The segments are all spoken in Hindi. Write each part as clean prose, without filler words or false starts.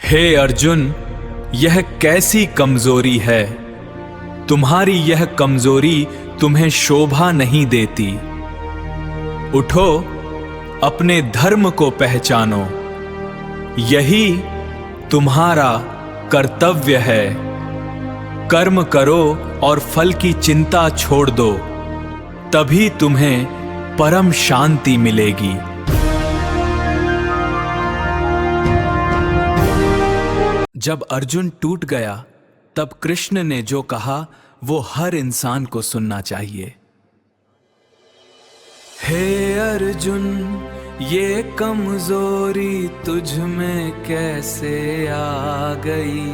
हे अर्जुन, यह कैसी कमजोरी है। तुम्हारी यह कमजोरी तुम्हें शोभा नहीं देती। उठो, अपने धर्म को पहचानो। यही तुम्हारा कर्तव्य है। कर्म करो और फल की चिंता छोड़ दो, तभी तुम्हें परम शांति मिलेगी। जब अर्जुन टूट गया, तब कृष्ण ने जो कहा वो हर इंसान को सुनना चाहिए। हे अर्जुन, ये कमजोरी तुझ में कैसे आ गई।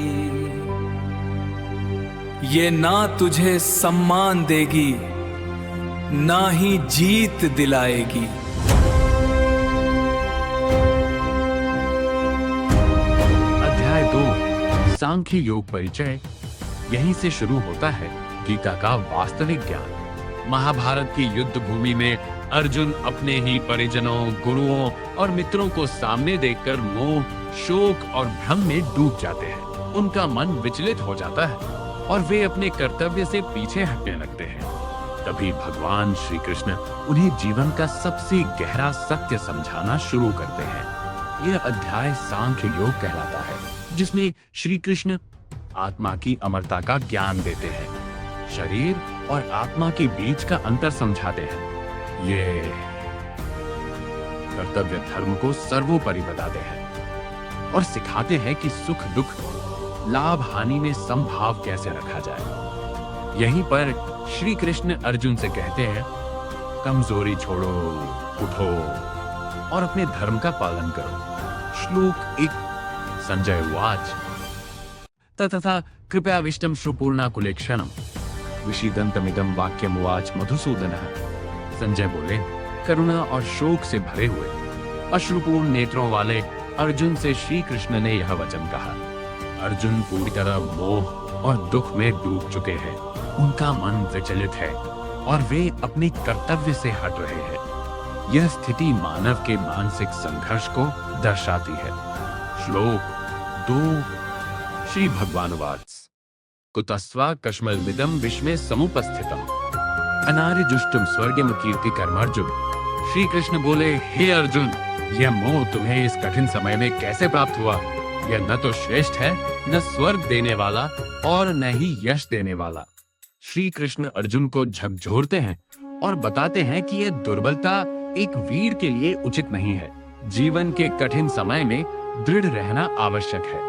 ये ना तुझे सम्मान देगी, ना ही जीत दिलाएगी। अध्याय 2 सांख्य योग परिचय। यहीं से शुरू होता है गीता का वास्तविक ज्ञान। महाभारत की युद्ध भूमि में अर्जुन अपने ही परिजनों, गुरुओं और मित्रों को सामने देखकर मोह, शोक और भ्रम में डूब जाते हैं। उनका मन विचलित हो जाता है और वे अपने कर्तव्य से पीछे हटने लगते हैं। तभी भगवान श्री कृष्ण उन्हें जीवन का सबसे गहरा सत्य समझाना शुरू करते हैं। यह अध्याय सांख्य योग कहलाता है, जिसमें श्री कृष्ण आत्मा की अमरता का ज्ञान देते हैं, शरीर और आत्मा के बीच का अंतर समझाते हैं। ये कर्तव्य धर्म को सर्वोपरि बताते हैं और सिखाते हैं कि सुख दुख, लाभ हानि में समभाव कैसे रखा जाए। यहीं पर श्री कृष्ण अर्जुन से कहते हैं, कमजोरी छोड़ो, उठो और अपने धर्म का पालन करो। श्लोक 1। संजय उवाच तथा कृपयाविष्टं श्रुपूर्णाकुलेक्षणं विषीदन्तमिदं वाक्यमुवाच मधुसूदनः। संजय बोले, करुणा और शोक से भरे हुए अश्रुपूर्ण नेत्रों वाले अर्जुन से श्री कृष्ण ने यह वचन कहा। अर्जुन पूरी तरह मोह और दुख में डूब चुके हैं। उनका मन विचलित है और वे अपने कर्तव्य से हट रहे हैं। यह स्थिति मानव के मानसिक संघर्ष को दर्शाती है। श्लोक 2। श्री भगवानुवाच कुतस्वा कश्मलमिदं विश्वे समुपस्थितम् अनार्यजुष्टम स्वर्गम कीर्ति कर्मार्जुन। श्री कृष्ण बोले, हे अर्जुन, यह मोह तुम्हें इस कठिन समय में कैसे प्राप्त हुआ। यह न तो श्रेष्ठ है, न स्वर्ग देने वाला और न ही यश देने वाला। श्री कृष्ण अर्जुन को झकझोरते हैं और बताते हैं कि यह दुर्बलता एक वीर के लिए उचित नहीं है। जीवन के कठिन समय में दृढ़ रहना आवश्यक है।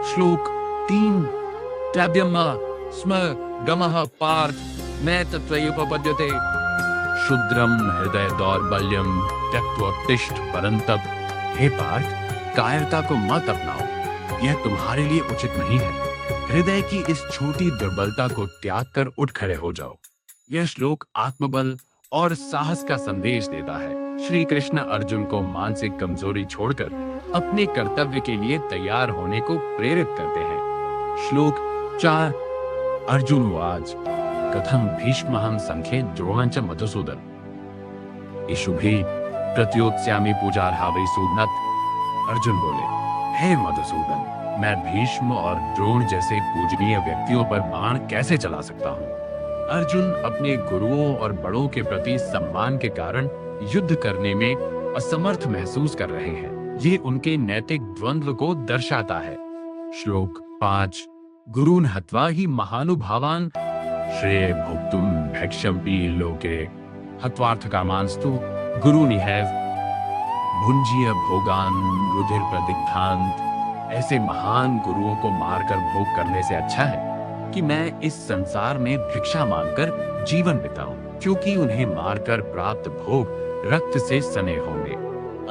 श्लोक 3। त्याज्यम स्म गमः पार्थ मैं तत्त्वयुपपद्यते शुद्रम हृदय दौर्बल्यम त्यक्त्वोत्तिष्ठ परंतप। हे पार्थ, कायरता को मत अपनाओ, यह तुम्हारे लिए उचित नहीं है। हृदय की इस छोटी दुर्बलता को त्याग कर उठ खड़े हो जाओ। यह श्लोक आत्मबल और साहस का संदेश देता है। श्री कृष्ण अर्जुन को मानसिक कमजोरी छोड़कर अपने कर्तव्य के लिए तैयार होने को प्रेरित करते हैं। श्लोक 4। अर्जुन उवाच कथम भीष्महं संख्ये द्रोणं च मधुसूदन इषुभि प्रत्योत्स्यामि पूजार्हा वै सूदनत्। अर्जुन बोले, हे मधुसूदन, मैं भीष्म और द्रोण जैसे पूजनीय व्यक्तियों पर बाण कैसे चला सकता हूँ। अर्जुन अपने गुरुओं और बड़ों के प्रति सम्मान के कारण युद्ध करने में असमर्थ महसूस कर रहे हैं। ये उनके नैतिक द्वंद्व को दर्शाता है। श्लोक 5। गुरून् हत्वा हि महानुभावान् श्रेय भोक्तुम भैक्षम्पि लोके हत्वार्थकामांस्तु गुरुनिहैव भुंजीय भोगान रुधिर प्रदिग्धांत। ऐसे महान गुरुओं को मारकर भोग करने से अच्छा है कि मैं इस संसार में भिक्षा मांगकर जीवन बिताऊं, क्योंकि उन्हें मारकर प्राप्त भोग रक्त से सने होंगे।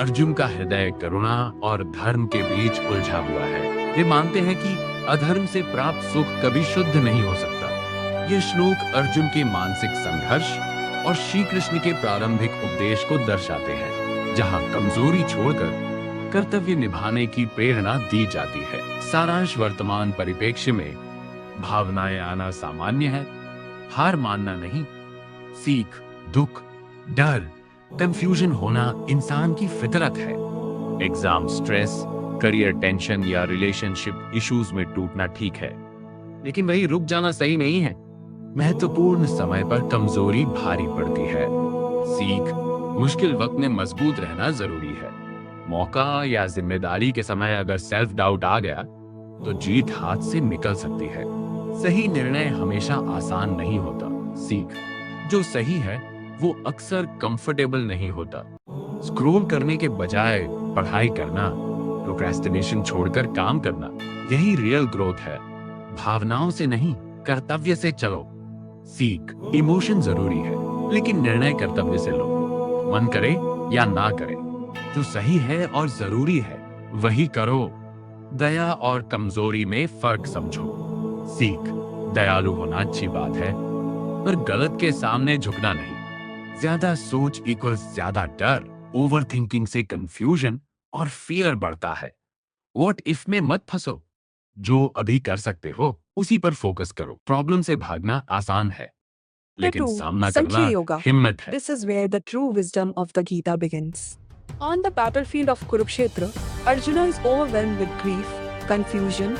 अर्जुन का हृदय करुणा और धर्म के बीच उलझा हुआ है। वे मानते हैं कि अधर्म से प्राप्त सुख कभी शुद्ध नहीं हो सकता। यह श्लोक अर्जुन के मानसिक संघर्ष और श्री कृष्ण के प्रारंभिक उपदेश को दर्शाते हैं, जहां कमजोरी छोड़कर कर्तव्य निभाने की प्रेरणा दी जाती है। सारांश वर्तमान परिप्रेक्ष्य में भावनाएं आना सामान्य है, हार मानना नहीं। सीख, दुख, डर, कंफ्यूजन होना इंसान की फितरत है। एग्जाम स्ट्रेस, करियर टेंशन या रिलेशनशिप इश्यूज में टूटना ठीक है, लेकिन वही रुक जाना सही नहीं है। महत्वपूर्ण समय पर कमजोरी भारी पड़ती है। सीख, मुश्किल वक्त में मजबूत रहना जरूरी है। मौका या जिम्मेदारी के समय अगर सेल्फ डाउट आ गया तो जीत हाथ से निकल सकती है। सही निर्णय हमेशा आसान नहीं होता। सीख, जो सही है वो अक्सर कंफर्टेबल नहीं होता। स्क्रोल करने के बजाय पढ़ाई करना, प्रोक्रेस्टिनेशन छोड़कर काम करना, यही रियल ग्रोथ है। भावनाओं से नहीं, कर्तव्य से चलो। सीख, इमोशन जरूरी है, लेकिन निर्णय कर्तव्य से लो। मन करे या ना करे, जो सही है और जरूरी है वही करो। दया और कमजोरी में फर्क समझो। सीख, दयालु होना अच्छी बात है, पर गलत के सामने झुकना नहीं। ज्यादा सोच इक्वल्स ज्यादा डर। ओवर थिंकिंग से कंफ्यूजन और फियर बढ़ता है। व्हाट इफ में मत फंसो। जो अभी कर सकते हो उसी पर फोकस करो। प्रॉब्लम से भागना आसान है, लेकिन सामना करना Sankhya Yoga. हिम्मत है। This is where the true wisdom of the Gita begins. On the battlefield of Kurukshetra, Arjuna is overwhelmed with grief, confusion,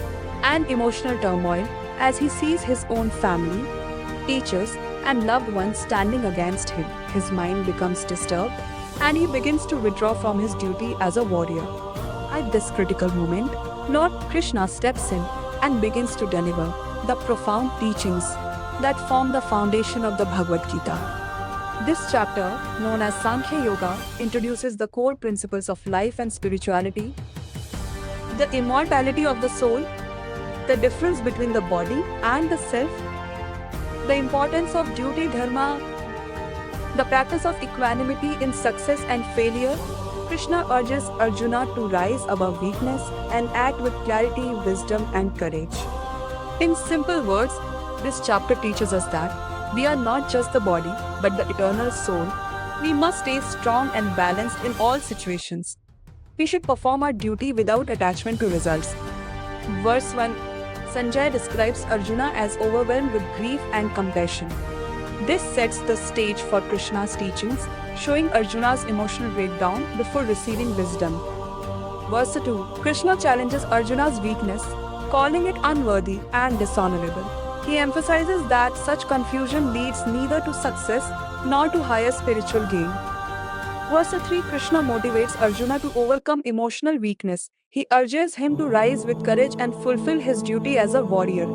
and emotional turmoil as he sees his own family, teachers, and loved ones standing against him. His mind becomes disturbed and he begins to withdraw from his duty as a warrior. At this critical moment, Lord Krishna steps in and begins to deliver the profound teachings that form the foundation of the Bhagavad Gita. This chapter, known as Sankhya Yoga, introduces the core principles of life and spirituality, the immortality of the soul, the difference between the body and the self, the importance of duty dharma, the practice of equanimity in success and failure. Krishna urges Arjuna to rise above weakness and act with clarity, wisdom, and courage. In simple words, this chapter teaches us that we are not just the body, but the eternal soul. We must stay strong and balanced in all situations. We should perform our duty without attachment to results. Verse 1, Sanjay describes Arjuna as overwhelmed with grief and compassion. This sets the stage for Krishna's teachings, showing Arjuna's emotional breakdown before receiving wisdom. Verse 2, Krishna challenges Arjuna's weakness, calling it unworthy and dishonorable. He emphasizes that such confusion leads neither to success nor to higher spiritual gain. Verse 3, Krishna motivates Arjuna to overcome emotional weakness. He urges him to rise with courage and fulfill his duty as a warrior.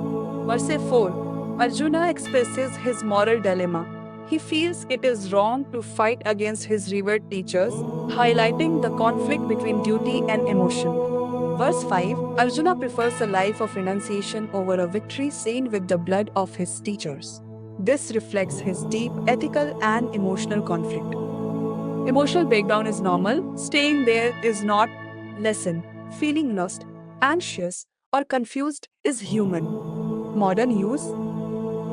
Verse 4, Arjuna expresses his moral dilemma. He feels it is wrong to fight against his revered teachers, highlighting the conflict between duty and emotion. Verse 5, Arjuna prefers a life of renunciation over a victory stained with the blood of his teachers. This reflects his deep ethical and emotional conflict. Emotional breakdown is normal. Staying there is not. Lesson. Feeling lost, anxious, or confused is human. Modern use.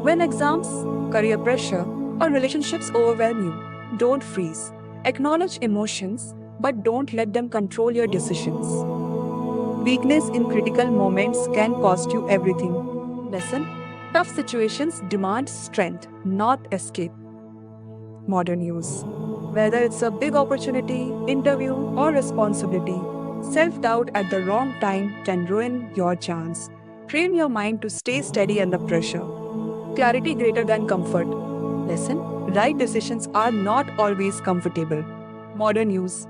When exams, career pressure, or relationships overwhelm you, don't freeze. Acknowledge emotions, but don't let them control your decisions. Weakness in critical moments can cost you everything. Lesson. Tough situations demand strength, not escape. Modern use. Whether it's a big opportunity, interview, or responsibility, self-doubt at the wrong time can ruin your chance. Train your mind to stay steady under pressure. Clarity greater than comfort. Lesson. Right decisions are not always comfortable. Modern use.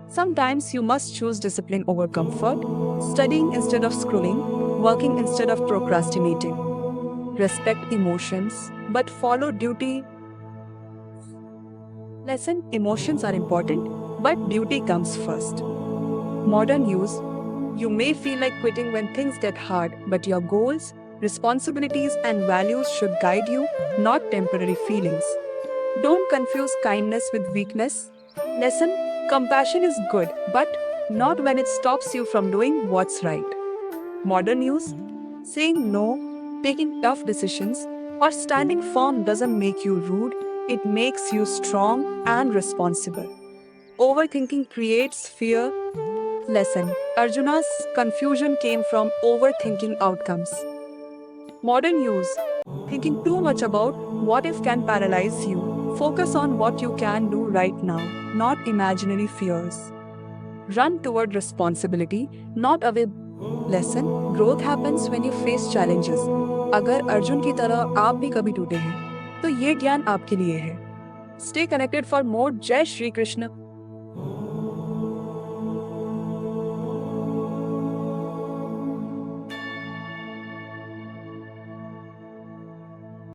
Sometimes you must choose discipline over comfort, studying instead of scrolling, working instead of procrastinating. Respect emotions, but follow duty. Lesson. Emotions are important, but duty comes first. Modern use. You may feel like quitting when things get hard, but your goals, responsibilities, and values should guide you, not temporary feelings. Don't confuse kindness with weakness. Lesson. Compassion is good, but not when it stops you from doing what's right. Modern use. Saying no, taking tough decisions, or standing firm doesn't make you rude, it makes you strong and responsible. Overthinking creates fear. Lesson. Arjuna's confusion came from overthinking outcomes. Modern use. Thinking too much about what if can paralyze you. Focus on what you can do right now, not imaginary fears. Run toward responsibility, not away. Lesson: growth happens when you face challenges. अगर अर्जुन की तरह आप भी कभी टूटे हैं तो ये ज्ञान आपके लिए है. Stay connected for more. जय श्री कृष्ण.